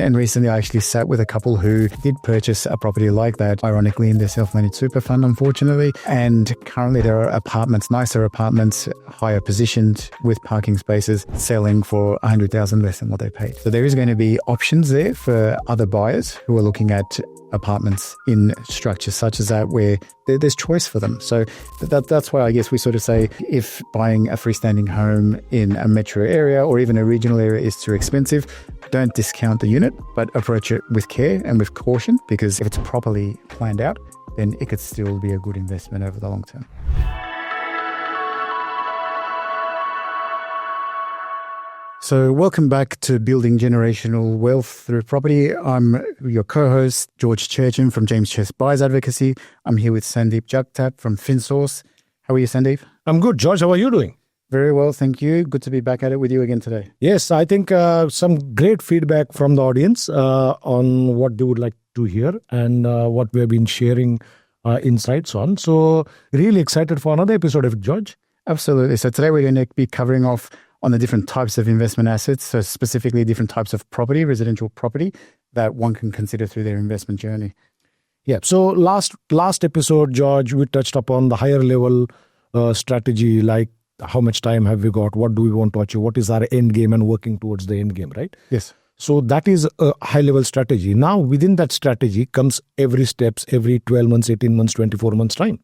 And recently I actually sat with a couple who did purchase a property like that, ironically in their self-managed super fund, unfortunately. And currently there are apartments, nicer apartments, higher positioned with parking spaces, selling for 100,000 less than what they paid. So there is going to be options there for other buyers who are looking at apartments in structures such as that where there's choice for them. So that's why I guess we sort of say if buying a freestanding home in a metro area or even a regional area is too expensive, don't discount the unit, but approach it with care and with caution, because if it's properly planned out, then it could still be a good investment over the long term. So welcome back to Building Generational Wealth Through Property. I'm your co-host, George Churchin from James Chess Buyers Advocacy. I'm here with Sandeep George from FinSource. How are you, Sandeep? I'm good, George. How are you doing? Very well, thank you. Good to be back at it with you again today. Yes, I think some great feedback from the audience on what they would like to hear and what we have been sharing insights on. So really excited for another episode of George. Absolutely. So today we're going to be covering off on the different types of investment assets, so specifically different types of property, residential property, that one can consider through their investment journey. Yeah. So last episode, George, we touched upon the higher level strategy, like how much time have we got, what do we want to achieve, what is our end game, and working towards the end game, right? Yes. So that is a high level strategy. Now within that strategy comes every steps, every 12 months, 18 months, 24 months time.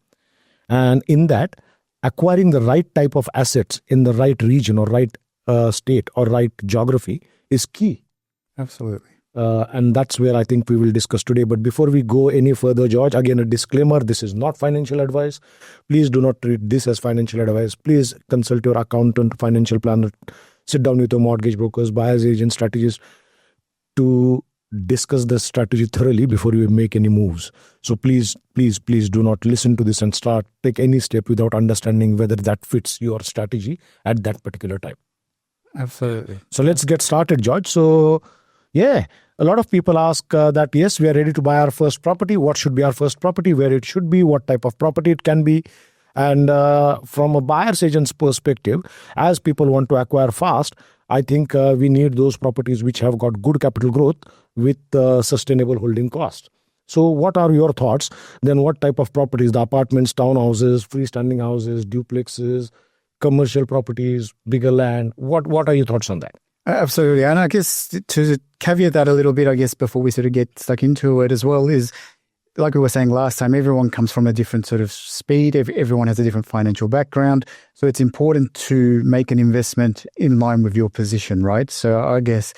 And in that, acquiring the right type of assets in the right region or right state or right geography is key. Absolutely. And that's where I think we will discuss today. But before we go any further, George, again, a disclaimer, this is not financial advice. Please do not treat this as financial advice. Please consult your accountant, financial planner, sit down with your mortgage brokers, buyer's agents, strategists to discuss the strategy thoroughly before you make any moves. So please do not listen to this and take any step without understanding whether that fits your strategy at that particular time. Absolutely. So let's get started, George. So yeah, a lot of people ask that, yes, we are ready to buy our first property. What should be our first property, where it should be, what type of property it can be. And from a buyer's agent's perspective, as people want to acquire fast, I think we need those properties which have got good capital growth with sustainable holding cost. So what are your thoughts? Then what type of properties, the apartments, townhouses, freestanding houses, duplexes, commercial properties, bigger land? What are your thoughts on that? Absolutely. And I guess to caveat that a little bit, I guess, before we sort of get stuck into it as well, is like we were saying last time, everyone comes from a different sort of speed. Everyone has a different financial background. So it's important to make an investment in line with your position, right? So I guess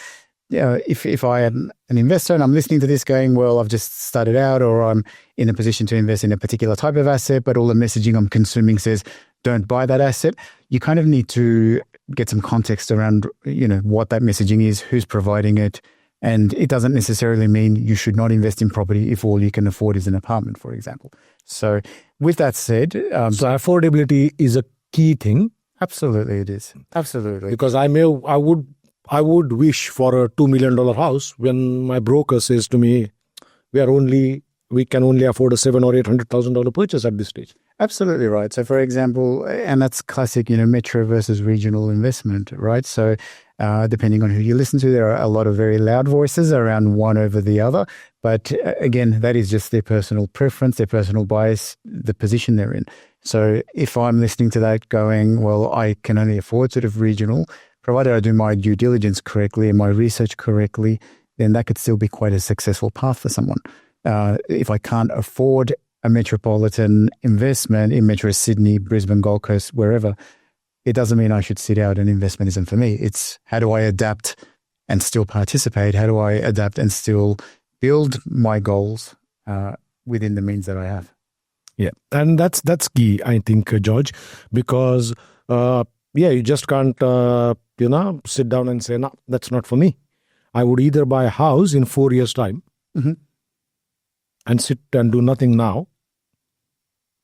if I am an investor and I'm listening to this going, well, I've just started out, or I'm in a position to invest in a particular type of asset, but all the messaging I'm consuming says, don't buy that asset. You kind of need to get some context around, what that messaging is, who's providing it. And it doesn't necessarily mean you should not invest in property if all you can afford is an apartment, for example. So with that said... so affordability is a key thing. Absolutely it is. Absolutely. Because I would wish for a $2 million house when my broker says to me, we can only afford a $700,000 or $800,000 purchase at this stage. Absolutely right. So for example, and that's classic, metro versus regional investment, right? So depending on who you listen to, there are a lot of very loud voices around one over the other. But again, that is just their personal preference, their personal bias, the position they're in. So if I'm listening to that going, well, I can only afford sort of regional, provided I do my due diligence correctly and my research correctly, then that could still be quite a successful path for someone. If I can't afford a metropolitan investment in Metro Sydney, Brisbane, Gold Coast, wherever, it doesn't mean I should sit out and investment isn't for me. It's how do I adapt and still participate? How do I adapt and still build my goals within the means that I have? Yeah, and that's key, I think, George, because you just can't sit down and say, no, that's not for me. I would either buy a house in 4 years' time and sit and do nothing now.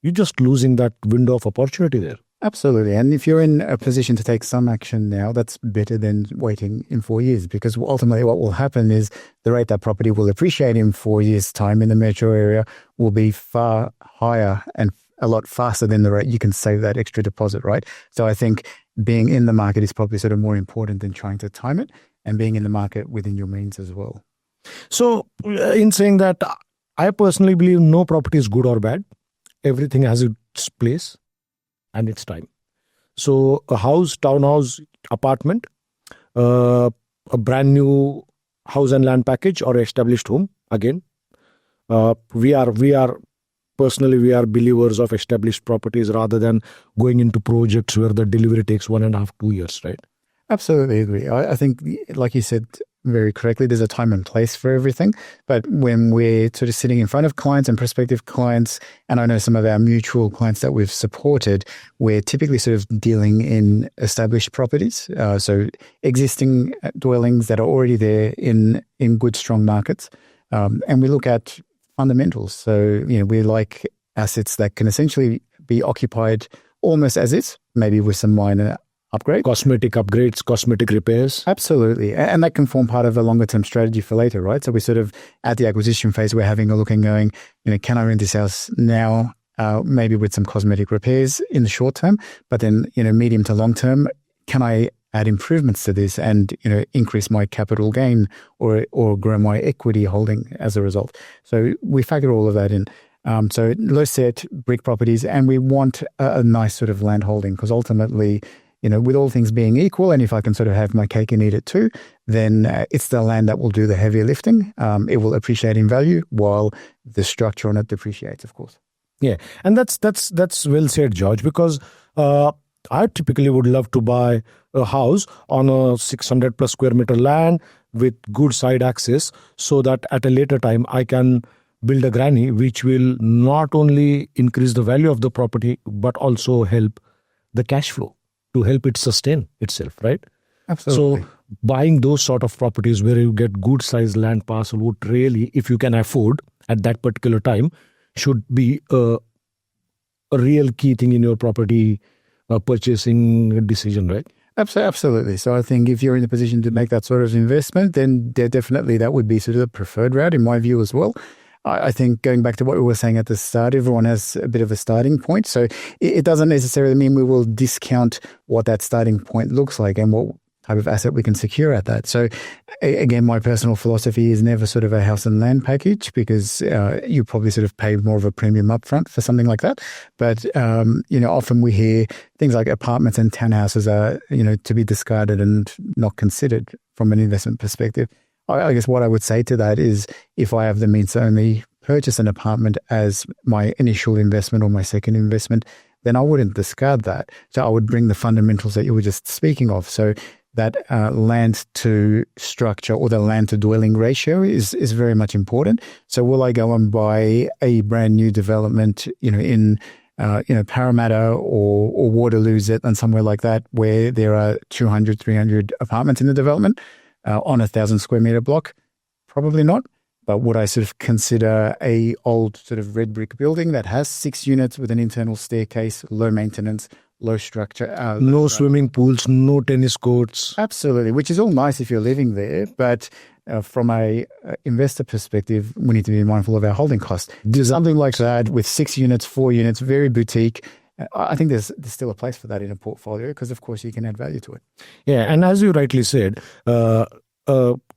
You're just losing that window of opportunity there. Absolutely. And if you're in a position to take some action now, that's better than waiting in 4 years, because ultimately what will happen is the rate that property will appreciate in 4 years' time in the metro area will be far higher and a lot faster than the rate you can save that extra deposit, right? So I think being in the market is probably sort of more important than trying to time it, and being in the market within your means as well. So, in saying that, I personally believe no property is good or bad. Everything has its place and its time. So, a house, townhouse, apartment, a brand new house and land package, or established home. Again, we are personally, we are believers of established properties rather than going into projects where the delivery takes 1.5, 2 years, right? Absolutely agree. I think, like you said very correctly, there's a time and place for everything. But when we're sort of sitting in front of clients and prospective clients, and I know some of our mutual clients that we've supported, we're typically sort of dealing in established properties. So existing dwellings that are already there in good, strong markets. And we look at fundamentals. So, we like assets that can essentially be occupied almost as is, maybe with some minor upgrade. Cosmetic upgrades, cosmetic repairs. Absolutely. And that can form part of a longer term strategy for later, right? So we're sort of at the acquisition phase, we're having a look and going, can I rent this house now, maybe with some cosmetic repairs in the short term, but then, medium to long term, can I add improvements to this and, increase my capital gain or grow my equity holding as a result? So we factor all of that in. So low set brick properties, and we want a nice sort of land holding, because ultimately, with all things being equal, and if I can sort of have my cake and eat it too, then it's the land that will do the heavy lifting. It will appreciate in value while the structure on it depreciates, of course. Yeah, and that's well said, George, because I typically would love to buy a house on a 600 plus square meter land with good side access, so that at a later time I can build a granny, which will not only increase the value of the property, but also help the cash flow to help it sustain itself, right? Absolutely. So buying those sort of properties where you get good sized land parcel would really, if you can afford at that particular time, should be a real key thing in your property purchasing decision, right? Absolutely. So I think if you're in a position to make that sort of investment, then definitely that would be sort of the preferred route in my view as well. I think going back to what we were saying at the start, everyone has a bit of a starting point. So it doesn't necessarily mean we will discount what that starting point looks like and what type of asset we can secure at that. So again, my personal philosophy is never sort of a house and land package, because you probably sort of pay more of a premium upfront for something like that. But, often we hear things like apartments and townhouses are, to be discarded and not considered from an investment perspective. I guess what I would say to that is, if I have the means to only purchase an apartment as my initial investment or my second investment, then I wouldn't discard that. So I would bring the fundamentals that you were just speaking of. So that land to structure or the land to dwelling ratio is very much important. So will I go and buy a brand new development, in Parramatta or Waterloo's and somewhere like that, where there are 200, 300 apartments in the development on 1,000 square meter block? Probably not. But would I sort of consider a old sort of red brick building that has 6 units with an internal staircase, low maintenance, low structure? No swimming pools, no tennis courts. Absolutely, which is all nice if you're living there. But from a investor perspective, we need to be mindful of our holding costs. Something like that with 6 units, 4 units, very boutique. I think there's still a place for that in a portfolio, because, of course, you can add value to it. Yeah, and as you rightly said,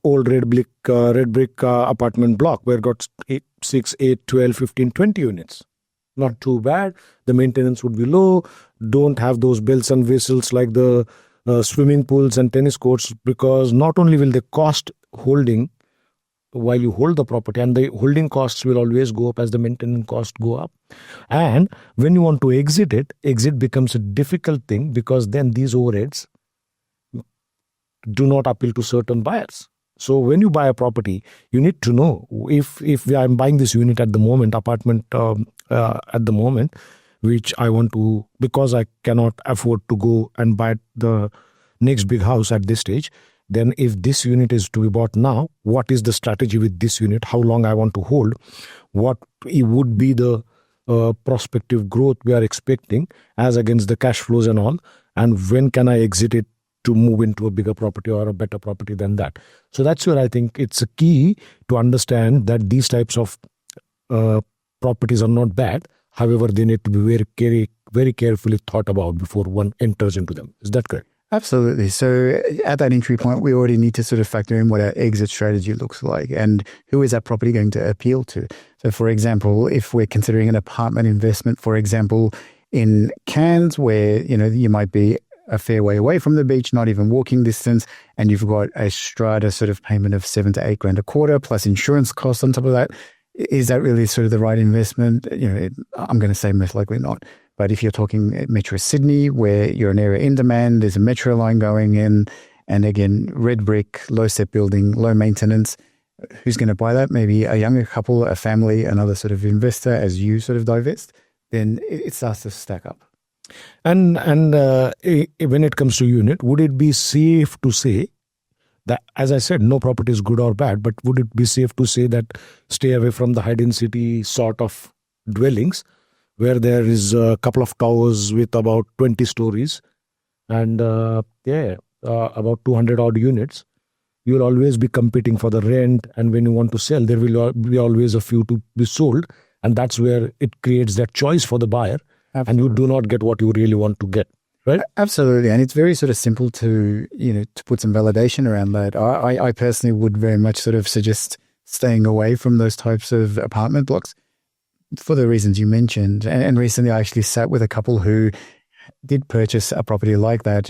old red brick apartment block where got 6, 8, 12, 15, 20 units. Not too bad. The maintenance would be low. Don't have those bells and whistles like the swimming pools and tennis courts, because not only will they cost holding while you hold the property, and the holding costs will always go up as the maintenance costs go up. And when you want to exit becomes a difficult thing, because then these overheads do not appeal to certain buyers. So when you buy a property, you need to know if I'm buying this unit at the moment, apartment at the moment, which I want to, because I cannot afford to go and buy the next big house at this stage, then if this unit is to be bought now, what is the strategy with this unit? How long I want to hold? What it would be the prospective growth we are expecting as against the cash flows and all? And when can I exit it to move into a bigger property or a better property than that? So that's where I think it's a key to understand that these types of properties are not bad. However, they need to be very carefully thought about before one enters into them. Is that correct? Absolutely. So at that entry point, we already need to sort of factor in what our exit strategy looks like and who is that property going to appeal to. So for example, if we're considering an apartment investment, for example, in Cairns, where, you might be a fair way away from the beach, not even walking distance, and you've got a strata sort of payment of $7,000 to $8,000 a quarter plus insurance costs on top of that, is that really sort of the right investment? I'm going to say most likely not. But if you're talking Metro Sydney, where you're an area in demand, there's a metro line going in, and again, red brick, low step building, low maintenance, who's going to buy that? Maybe a younger couple, a family, another sort of investor as you sort of divest, then it starts to stack up. And when it comes to unit, would it be safe to say that, as I said, no property is good or bad, but would it be safe to say that stay away from the high density sort of dwellings where there is a couple of towers with about 20 stories and about 200 odd units? You will always be competing for the rent, and when you want to sell, there will be always a few to be sold, and that's where it creates that choice for the buyer. Absolutely. And you do not get what you really want to get, right? Absolutely. And it's very sort of simple to put some validation around that. I personally would very much sort of suggest staying away from those types of apartment blocks for the reasons you mentioned. And recently I actually sat with a couple who did purchase a property like that,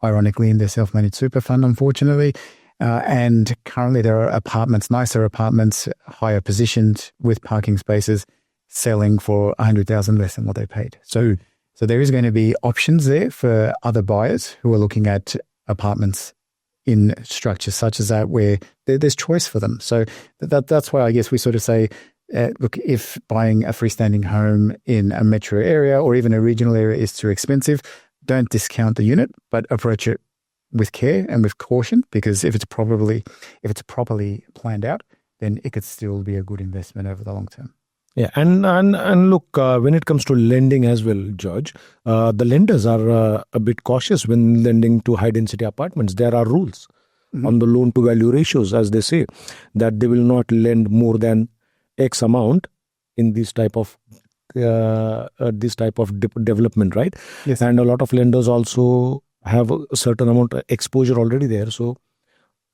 ironically in their self-managed super fund, unfortunately. And currently there are apartments, nicer apartments, higher positioned with parking spaces, selling for $100,000 less than what they paid. So there is going to be options there for other buyers who are looking at apartments in structures such as that where there's choice for them. So that's why I guess we sort of say, look, if buying a freestanding home in a metro area or even a regional area is too expensive, don't discount the unit, but approach it with care and with caution, because if it's properly planned out, then it could still be a good investment over the long term. Yeah, and look, when it comes to lending as well, George, the lenders are a bit cautious when lending to high density apartments. There are rules on the loan to value ratios, as they say, that they will not lend more than X amount in this type of development, right? Yes. And a lot of lenders also have a certain amount of exposure already there. So,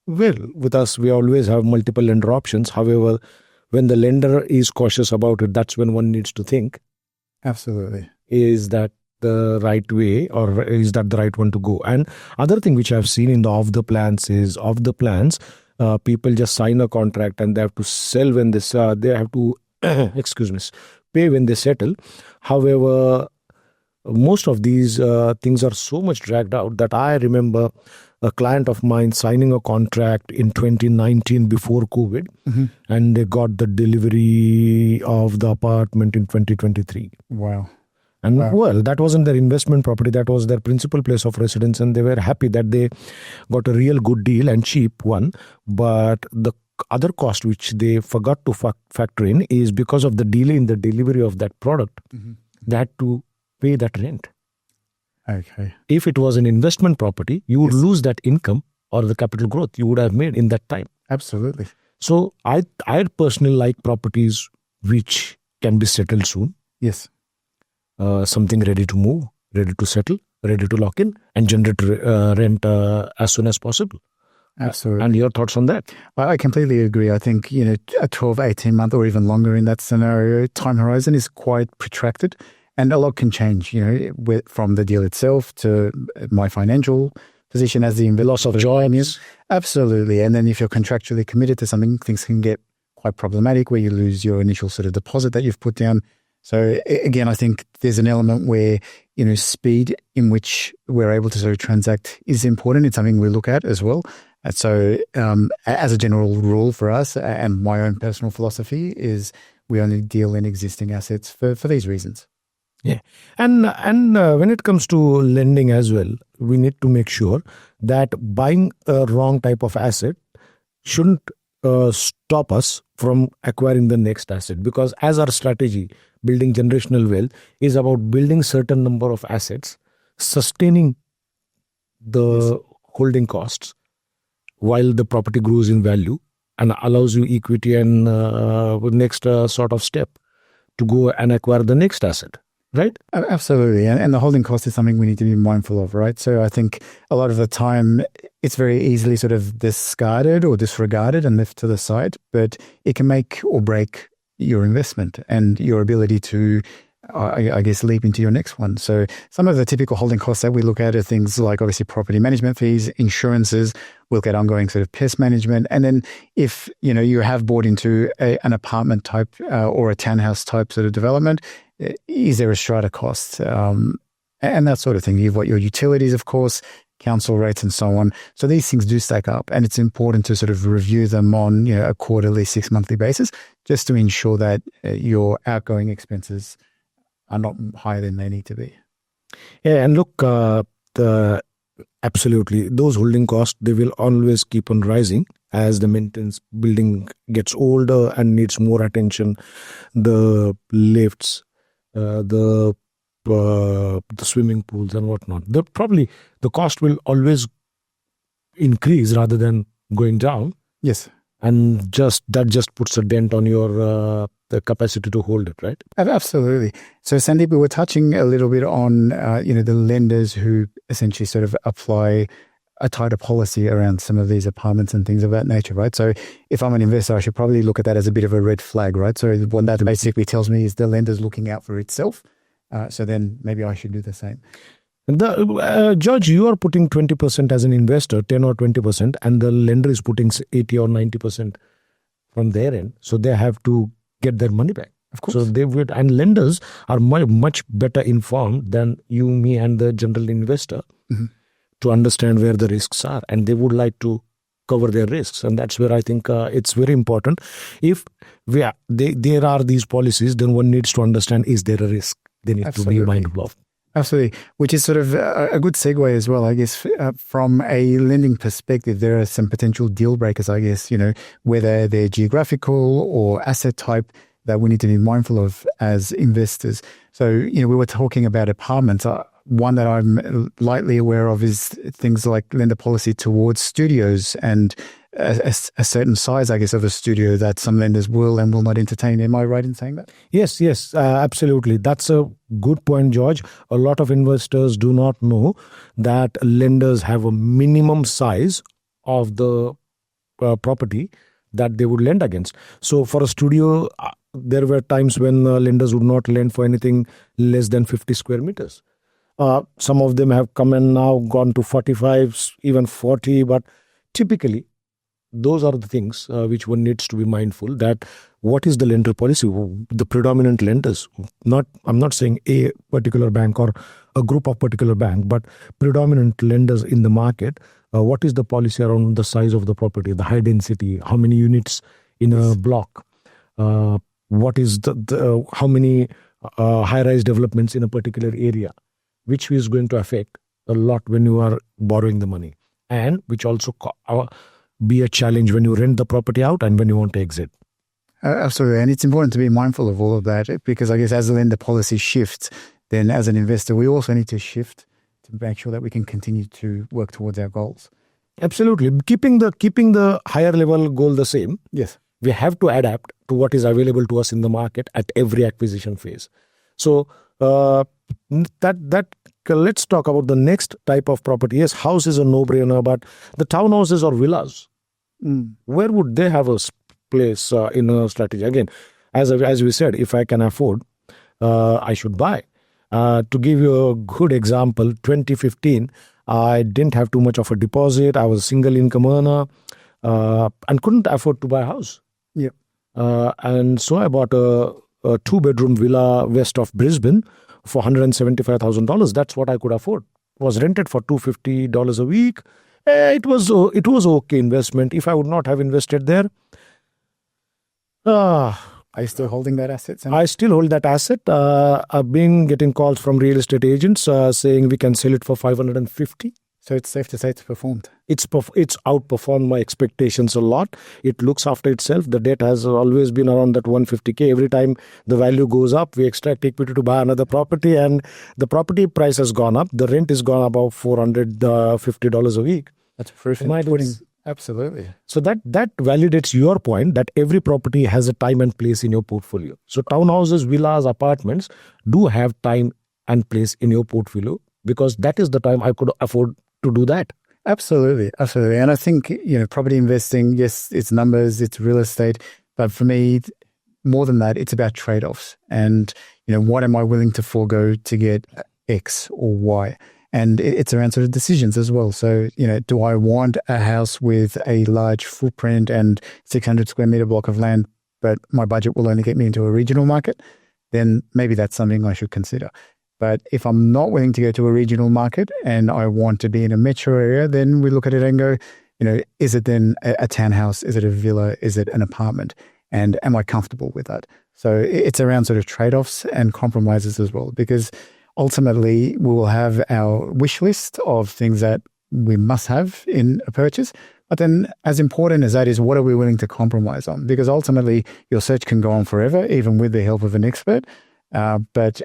well, with us, we always have multiple lender options. However, when the lender is cautious about it, that's when one needs to think. Absolutely. Is that the right way, or is that the right one to go? And other thing which I've seen in the off the plans, people just sign a contract and they have to sell when they have to, pay when they settle. However, most of these things are so much dragged out that I remember a client of mine signing a contract in 2019 before COVID, and they got the delivery of the apartment in 2023. Wow. And well, that wasn't their investment property. That was their principal place of residence. And they were happy that they got a real good deal and cheap one. But the other cost which they forgot to factor in is because of the delay in the delivery of that product, they had to pay that rent. Okay. If it was an investment property, you would lose that income or the capital growth you would have made in that time. Absolutely. So I personally like properties which can be settled soon. Yes. Something ready to move, ready to settle, ready to lock in and generate rent as soon as possible. Absolutely. And your thoughts on that? I completely agree. I think, a 12, 18 month or even longer in that scenario, time horizon is quite protracted. And a lot can change, from the deal itself to my financial position as the investor. Loss of joy. Yes. Absolutely. And then if you're contractually committed to something, things can get quite problematic where you lose your initial sort of deposit that you've put down. So again, I think there's an element where, speed in which we're able to sort of transact is important. It's something we look at as well. And so as a general rule for us and my own personal philosophy is we only deal in existing assets for these reasons. Yeah. And when it comes to lending as well, we need to make sure that buying a wrong type of asset shouldn't stop us from acquiring the next asset. Because as our strategy, building generational wealth, is about building certain number of assets, sustaining the holding costs while the property grows in value and allows you equity and next sort of step to go and acquire the next asset. right? Absolutely. And the holding cost is something we need to be mindful of, right? So I think a lot of the time it's very easily sort of discarded or disregarded and left to the side, but it can make or break your investment and your ability to, I guess, leap into your next one. So some of the typical holding costs that we look at are things like obviously property management fees, insurances. We look at ongoing sort of pest management. And then if, you have bought into an apartment type or a townhouse type sort of development, is there a strata cost? And that sort of thing. You've got your utilities, of course, council rates and so on. So these things do stack up, and it's important to sort of review them on a quarterly, 6 monthly basis, just to ensure that your outgoing expenses are not higher than they need to be. Yeah, and look, absolutely, those holding costs, they will always keep on rising as the maintenance building gets older and needs more attention. The lifts, the swimming pools and whatnot. The cost will always increase rather than going down. Yes. And that just puts a dent on your the capacity to hold it, right? Absolutely. So Sandeep, we were touching a little bit on the lenders who essentially sort of apply a tighter policy around some of these apartments and things of that nature, right? So if I'm an investor, I should probably look at that as a bit of a red flag, right? So what that basically tells me is the lender's looking out for itself. So then maybe I should do the same. George, you are putting 20% as an investor, 10 or 20%, and the lender is putting 80 or 90% from their end. So they have to get their money back. Of course. So they would, and lenders are much better informed than you, me, and the general investor to understand where the risks are, and they would like to cover their risks. And that's where I think it's very important. If there are these policies, then one needs to understand, is there a risk? They need Absolutely. to be mindful of. Absolutely, which is sort of a good segue as well, I guess, from a lending perspective. There are some potential deal breakers, I guess, whether they're geographical or asset type that we need to be mindful of as investors. So, we were talking about apartments. One that I'm lightly aware of is things like lender policy towards studios and a certain size, I guess, of a studio that some lenders will and will not entertain. Am I right in saying that? Yes, absolutely. That's a good point, George. A lot of investors do not know that lenders have a minimum size of the property that they would lend against. So for a studio, there were times when lenders would not lend for anything less than 50 square meters. Some of them have come and now gone to 45, even 40, but typically, those are the things which one needs to be mindful that what is the lender policy? The predominant lenders, I'm not saying a particular bank or a group of particular bank, but predominant lenders in the market, what is the policy around the size of the property, the high density, how many units in a block, what is how many high-rise developments in a particular area, which is going to affect a lot when you are borrowing the money, and which also be a challenge when you rent the property out and when you want to exit. Absolutely. And it's important to be mindful of all of that, because I guess as the lender policy shifts, then as an investor, we also need to shift to make sure that we can continue to work towards our goals. Absolutely. Keeping the higher level goal the same. Yes. We have to adapt to what is available to us in the market at every acquisition phase. So let's talk about the next type of property. Yes, house is a no-brainer, but the townhouses or villas, where would they have a place in a strategy? Again, as we said, if I can afford, I should buy. To give you a good example, 2015, I didn't have too much of a deposit. I was a single income earner and couldn't afford to buy a house. Yeah. And so I bought a 2-bedroom villa west of Brisbane for $175,000. That's what I could afford. It was rented for $250 a week. It was okay investment. If I would not have invested there, are you still holding that asset, Sam? I still hold that asset. I've been getting calls from real estate agents saying we can sell it for $550. So it's safe to say it's performed. It's outperformed my expectations a lot. It looks after itself. The debt has always been around that $150K. Every time the value goes up, we extract equity to buy another property, and the property price has gone up. The rent has gone about $450 a week. That's proof in the pudding. Absolutely. So that validates your point that every property has a time and place in your portfolio. So townhouses, villas, apartments do have time and place in your portfolio, because that is the time I could afford to do that. Absolutely. Absolutely. And I think, property investing, yes, it's numbers, it's real estate. But for me, more than that, it's about trade-offs. And, what am I willing to forego to get X or Y? And it's around sort of decisions as well. So, do I want a house with a large footprint and 600 square meter block of land, but my budget will only get me into a regional market? Then maybe that's something I should consider. But if I'm not willing to go to a regional market and I want to be in a metro area, then we look at it and go, is it then a townhouse? Is it a villa? Is it an apartment? And am I comfortable with that? So it's around sort of trade-offs and compromises as well, because ultimately we will have our wish list of things that we must have in a purchase. But then as important as that is, what are we willing to compromise on? Because ultimately your search can go on forever, even with the help of an expert. But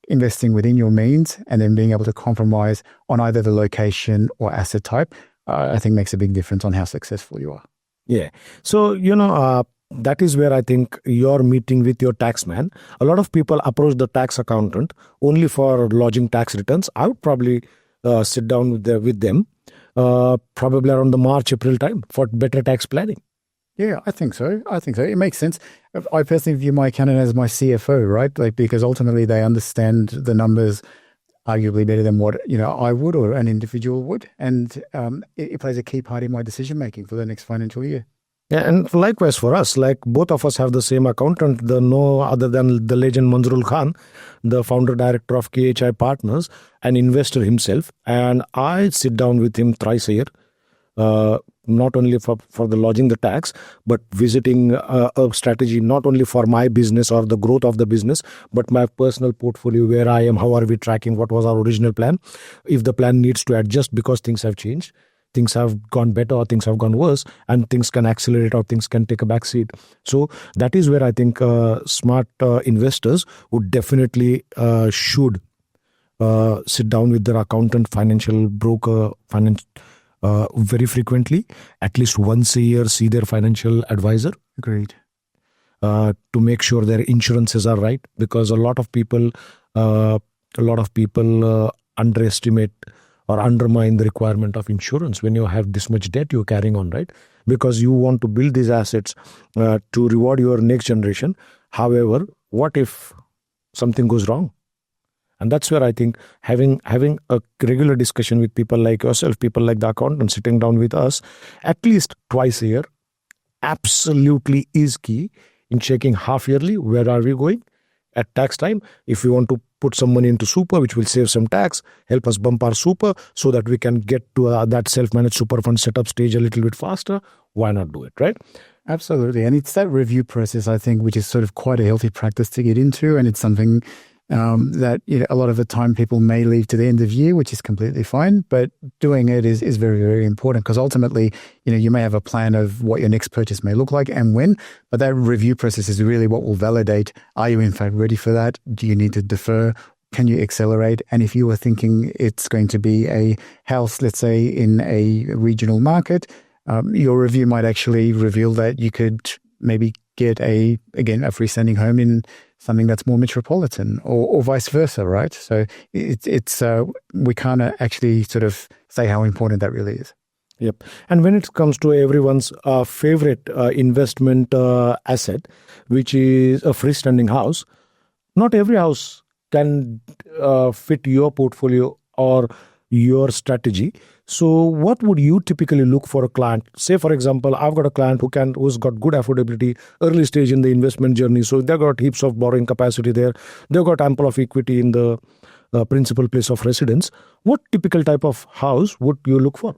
investing within your means and then being able to compromise on either the location or asset type, I think makes a big difference on how successful you are. Yeah. So, that is where I think you're meeting with your tax man. A lot of people approach the tax accountant only for lodging tax returns. I would probably sit down with them probably around the March, April time for better tax planning. Yeah, I think so. It makes sense. I personally view my accountant as my CFO, right? Because ultimately they understand the numbers arguably better than what I would or an individual would, and it plays a key part in my decision making for the next financial year. Yeah, and likewise for us, like both of us have the same accountant, the no other than the legend Manzurul Khan, the founder director of KHI Partners, an investor himself, and I sit down with him thrice a year. Not only for the lodging the tax, but visiting a strategy, not only for my business or the growth of the business, but my personal portfolio, where I am, how are we tracking, what was our original plan, if the plan needs to adjust because things have changed, things have gone better or things have gone worse, and things can accelerate or things can take a back seat. So that is where I think smart investors would definitely should sit down with their accountant, financial broker, very frequently, at least once a year, see their financial advisor. Agreed. To make sure their insurances are right, because a lot of people underestimate or undermine the requirement of insurance when you have this much debt you're carrying on, right? Because you want to build these assets to reward your next generation. However, what if something goes wrong? And that's where I think having a regular discussion with people like yourself, people like the accountant sitting down with us at least twice a year, absolutely is key in checking half yearly, where are we going at tax time. If we want to put some money into super, which will save some tax, help us bump our super so that we can get to that self-managed super fund setup stage a little bit faster, why not do it, right? Absolutely. And it's that review process, I think, which is sort of quite a healthy practice to get into. And it's something that a lot of the time people may leave to the end of year, which is completely fine. But doing it is very, very important, because ultimately, you may have a plan of what your next purchase may look like and when, but that review process is really what will validate, are you in fact ready for that? Do you need to defer? Can you accelerate? And if you were thinking it's going to be a house, let's say in a regional market, your review might actually reveal that you could maybe get a freestanding home in something that's more metropolitan, or vice versa, right? So it's we can't actually sort of say how important that really is. Yep. And when it comes to everyone's favorite investment asset, which is a freestanding house, not every house can fit your portfolio or your strategy. So what would you typically look for a client? Say, for example, I've got a client who's got good affordability, early stage in the investment journey. So they've got heaps of borrowing capacity there. They've got ample of equity in the principal place of residence. What typical type of house would you look for?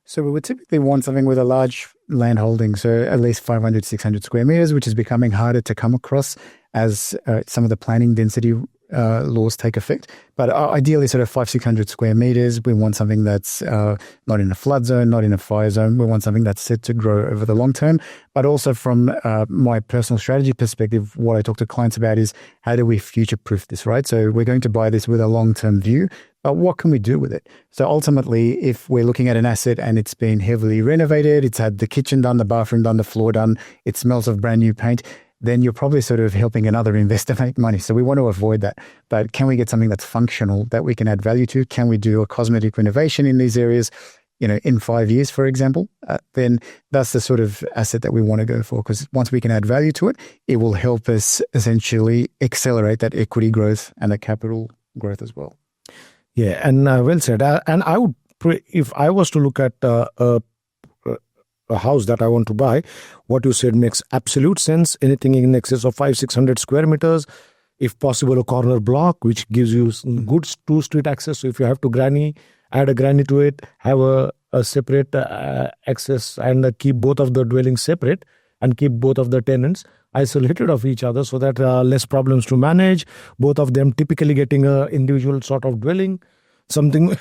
So we would typically want something with a large land holding, so at least 500, 600 square meters, which is becoming harder to come across as some of the planning density laws take effect. But ideally, sort of 500-600 square meters. We want something that's not in a flood zone, not in a fire zone. We want something that's set to grow over the long term. But also from my personal strategy perspective, what I talk to clients about is how do we future-proof this, right? So we're going to buy this with a long-term view, but what can we do with it? So ultimately, if we're looking at an asset and it's been heavily renovated, it's had the kitchen done, the bathroom done, the floor done, it smells of brand new paint, then you're probably sort of helping another investor make money. So we want to avoid that. But can we get something that's functional that we can add value to? Can we do a cosmetic renovation in these areas, in 5 years, for example? Then that's the sort of asset that we want to go for, because once we can add value to it, it will help us essentially accelerate that equity growth and the capital growth as well. Yeah, and well said. And I would, if I was to look at a house that I want to buy, what you said makes absolute sense. Anything in excess of 500-600 square meters, if possible, a corner block, which gives you good two-street access. So if you have to add a granny to it, have a separate access, and keep both of the dwellings separate, and keep both of the tenants isolated of each other, so that less problems to manage. Both of them typically getting a individual sort of dwelling, something,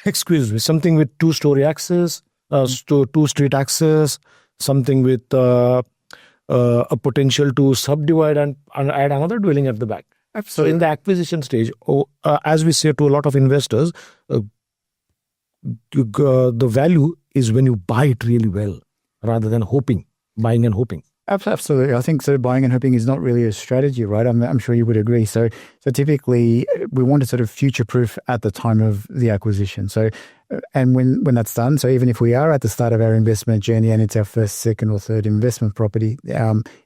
something with two-story access, two-street access, something with a potential to subdivide and add another dwelling at the back. Absolutely. So in the acquisition stage, as we say to a lot of investors, the value is when you buy it really well, rather than buying and hoping. Absolutely. I think so. Buying and hoping is not really a strategy, right? I'm sure you would agree. So typically we want to sort of future-proof at the time of the acquisition. So, and when that's done, so even if we are at the start of our investment journey and it's our first, second or third investment property,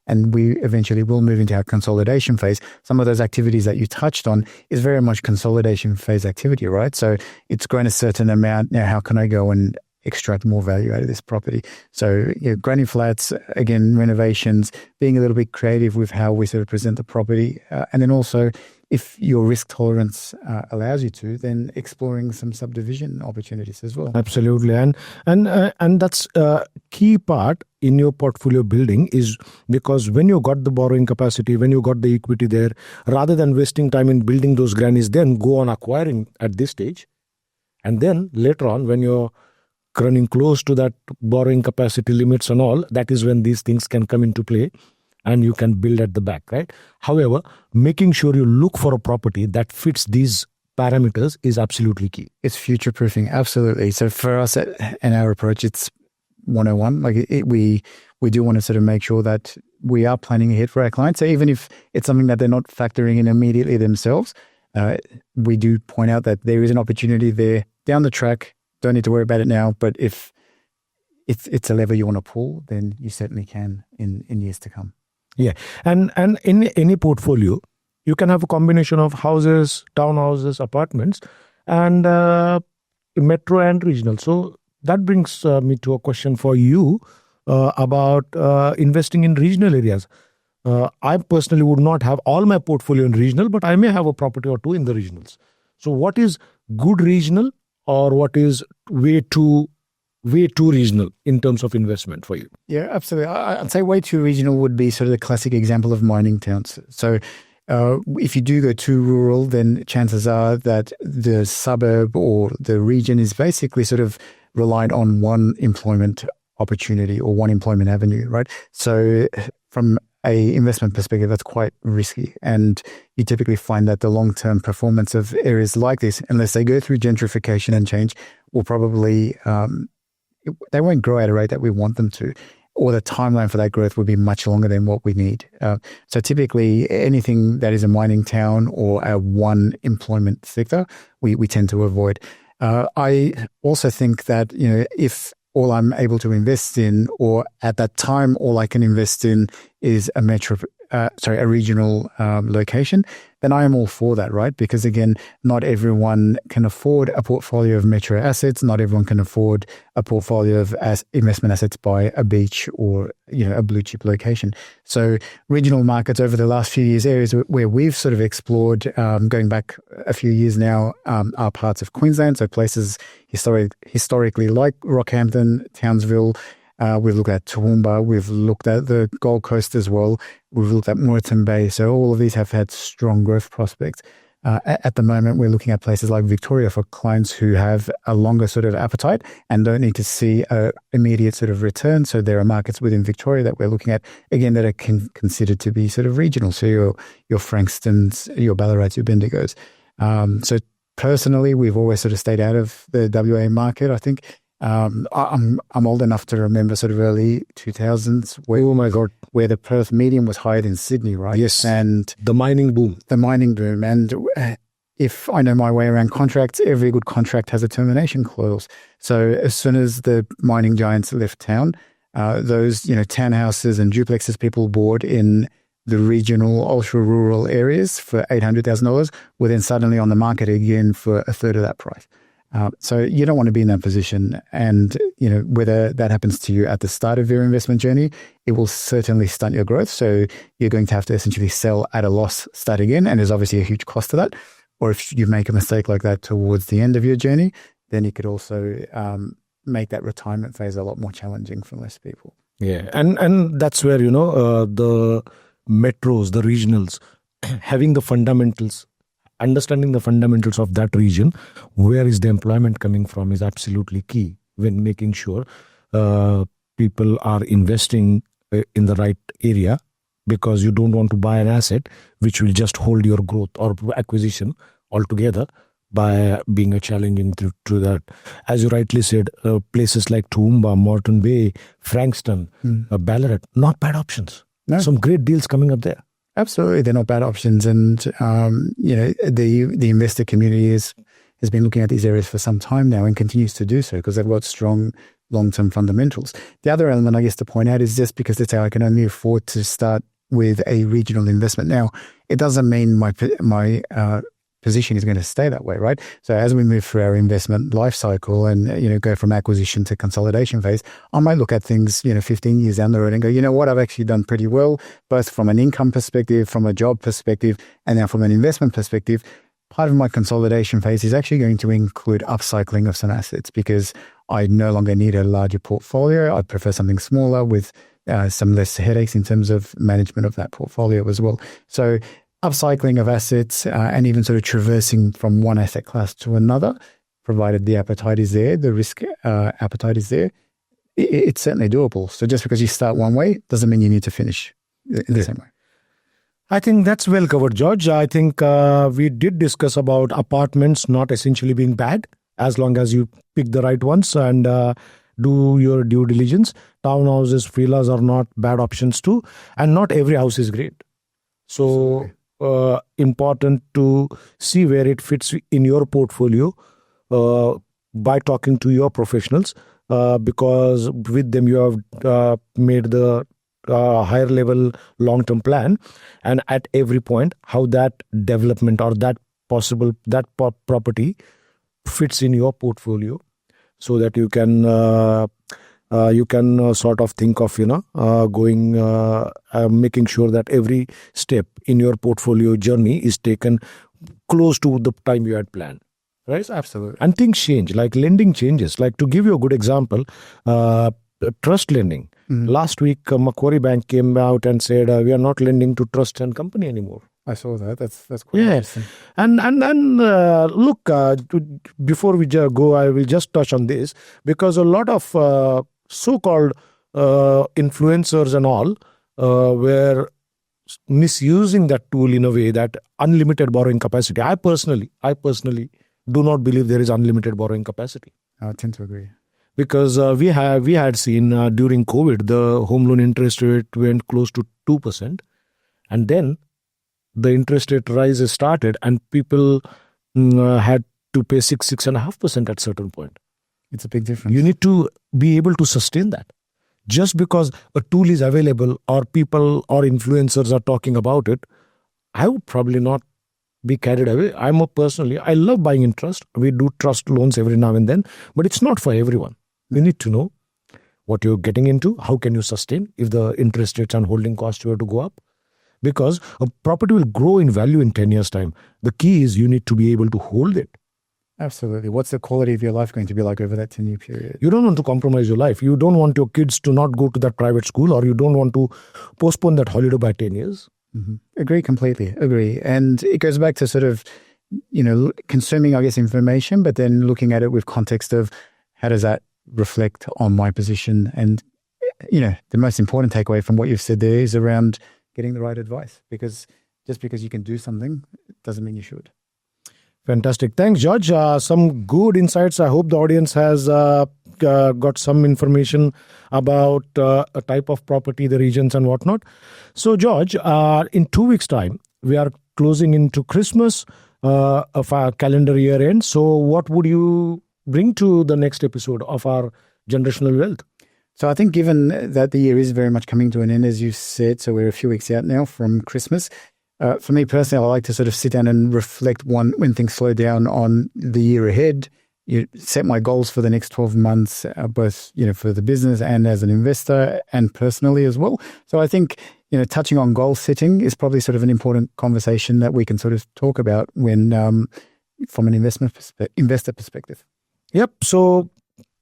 and we eventually will move into our consolidation phase, some of those activities that you touched on is very much consolidation phase activity, right? So it's grown a certain amount. Now, how can I go and extract more value out of this property? So granny flats, again, renovations, being a little bit creative with how we sort of present the property. And then also, if your risk tolerance allows you to, then exploring some subdivision opportunities as well. Absolutely. And that's a key part in your portfolio building, is because when you got the borrowing capacity, when you got the equity there, rather than wasting time in building those grannies, then go on acquiring at this stage. And then later on, when you're running close to that borrowing capacity limits and all, that is when these things can come into play and you can build at the back, right? However, making sure you look for a property that fits these parameters is absolutely key. It's future-proofing, absolutely. So for us and our approach, it's 101. We do want to sort of make sure that we are planning ahead for our clients. So even if it's something that they're not factoring in immediately themselves, we do point out that there is an opportunity there down the track. Don't need to worry about it now, but if it's a lever you want to pull, then you certainly can in years to come. Yeah, and in any portfolio, you can have a combination of houses, townhouses, apartments, and metro and regional. So that brings me to a question for you about investing in regional areas. I personally would not have all my portfolio in regional, but I may have a property or two in the regionals. So what is good regional, or what is way too regional in terms of investment for you? Yeah, absolutely. I'd say way too regional would be sort of the classic example of mining towns. So if you do go too rural, then chances are that the suburb or the region is basically sort of reliant on one employment opportunity or one employment avenue, right? So from a investment perspective, that's quite risky. And you typically find that the long-term performance of areas like this, unless they go through gentrification and change, will probably, they won't grow at a rate that we want them to, or the timeline for that growth would be much longer than what we need. So typically anything that is a mining town or a one employment sector, we tend to avoid. I also think that, if all I'm able to invest in, or at that time, all I can invest in is a regional location, then I am all for that, right? Because again, not everyone can afford a portfolio of metro assets. Not everyone can afford a portfolio of investment assets by a beach or, a blue chip location. So regional markets over the last few years, areas where we've sort of explored, going back a few years now, are parts of Queensland. So places historically like Rockhampton, Townsville, We've looked at Toowoomba. We've looked at the Gold Coast as well. We've looked at Moreton Bay. So all of these have had strong growth prospects. At the moment, we're looking at places like Victoria for clients who have a longer sort of appetite and don't need to see an immediate sort of return. So there are markets within Victoria that we're looking at, again, that are considered to be sort of regional. So your Frankstons, your Ballarats, your Bendigos. So personally, we've always sort of stayed out of the WA market. I think I'm old enough to remember sort of early 2000s. Oh my God. Where the Perth median was higher than Sydney, right? Yes. And the mining boom. And if I know my way around contracts, every good contract has a termination clause. So as soon as the mining giants left town, those, townhouses and duplexes people bought in the regional, ultra-rural areas for $800,000 were then suddenly on the market again for a third of that price. So you don't want to be in that position. And, whether that happens to you at the start of your investment journey, it will certainly stunt your growth. So you're going to have to essentially sell at a loss, start again. And there's obviously a huge cost to that. Or if you make a mistake like that towards the end of your journey, then it could also make that retirement phase a lot more challenging for less people. Yeah. And that's where, the metros, the regionals, having the fundamentals, understanding the fundamentals of that region, where is the employment coming from, is absolutely key when making sure people are investing in the right area, because you don't want to buy an asset which will just hold your growth or acquisition altogether by being a challenging to that. As you rightly said, places like Toowoomba, Moreton Bay, Frankston, Ballarat, not bad options. No. Some great deals coming up there. Absolutely, they're not bad options, and the investor community has been looking at these areas for some time now and continues to do so because they've got strong long-term fundamentals. The other element, I guess, to point out is just because it's how I can only afford to start with a regional investment. Now, it doesn't mean my position is going to stay that way, right? So as we move through our investment life cycle and, go from acquisition to consolidation phase, I might look at things, 15 years down the road and go, you know what, I've actually done pretty well, both from an income perspective, from a job perspective, and now from an investment perspective. Part of my consolidation phase is actually going to include upcycling of some assets because I no longer need a larger portfolio. I prefer something smaller with some less headaches in terms of management of that portfolio as well. So upcycling of assets and even sort of traversing from one asset class to another, provided the appetite is there, the risk appetite is there, it's certainly doable. So just because you start one way doesn't mean you need to finish in the same way. I think that's well covered, George. I think we did discuss about apartments not essentially being bad as long as you pick the right ones and do your due diligence. Townhouses, villas are not bad options too. And not every house is great. So important to see where it fits in your portfolio by talking to your professionals because with them you have made the higher level long-term plan, and at every point how that development or that property fits in your portfolio, so that you can sort of think of going making sure that every step in your portfolio journey is taken close to the time you had planned. Right? Absolutely. And things change, like lending changes. Like, to give you a good example, trust lending. Last week, Macquarie Bank came out and said, we are not lending to Trust and Company anymore. I saw that. That's quite interesting. And look, before we go, I will just touch on this, because a lot of so-called influencers and all were misusing that tool in a way that unlimited borrowing capacity. I personally do not believe there is unlimited borrowing capacity. I tend to agree. Because we had seen during COVID, the home loan interest rate went close to 2%. And then the interest rate rises started and people had to pay 6.5% at certain point. It's a big difference. You need to be able to sustain that. Just because a tool is available or people or influencers are talking about it, I would probably not be carried away. I love buying in trust. We do trust loans every now and then, but it's not for everyone. You need to know what you're getting into. How can you sustain if the interest rates and holding costs were to go up? Because a property will grow in value in 10 years' time. The key is you need to be able to hold it. Absolutely. What's the quality of your life going to be like over that 10-year period? You don't want to compromise your life. You don't want your kids to not go to that private school, or you don't want to postpone that holiday by 10 years. Agree completely. Agree. And it goes back to sort of, consuming, I guess, information, but then looking at it with context of how does that reflect on my position? And, the most important takeaway from what you've said there is around getting the right advice, because just because you can do something doesn't mean you should. Fantastic. Thanks, George. Some good insights. I hope the audience has got some information about a type of property, the regions and whatnot. So, George, in 2 weeks' time, we are closing into Christmas of our calendar year end. So what would you bring to the next episode of our Generational Wealth? So I think given that the year is very much coming to an end, as you said, so we're a few weeks out now from Christmas, for me personally, I like to sort of sit down and reflect when things slow down on the year ahead. You set my goals for the next 12 months, both, for the business and as an investor and personally as well. So I think, touching on goal setting is probably sort of an important conversation that we can sort of talk about when, from an investor perspective. Yep. So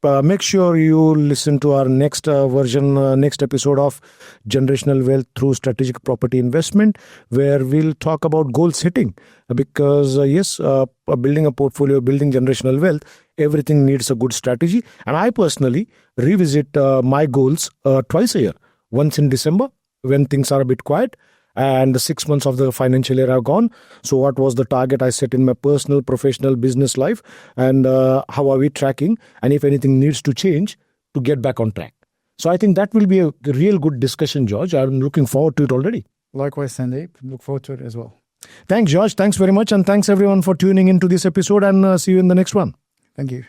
make sure you listen to our next next episode of Generational Wealth through Strategic Property Investment, where we'll talk about goal setting. Because building a portfolio, building generational wealth, everything needs a good strategy. And I personally revisit my goals twice a year. Once in December, when things are a bit quiet, and the 6 months of the financial year are gone. So what was the target I set in my personal, professional, business life, and how are we tracking, and if anything needs to change to get back on track. So I think that will be a real good discussion, George. I'm looking forward to it already. Likewise, Sandeep. Look forward to it as well. Thanks, George. Thanks very much. And thanks everyone for tuning into this episode, and see you in the next one. Thank you.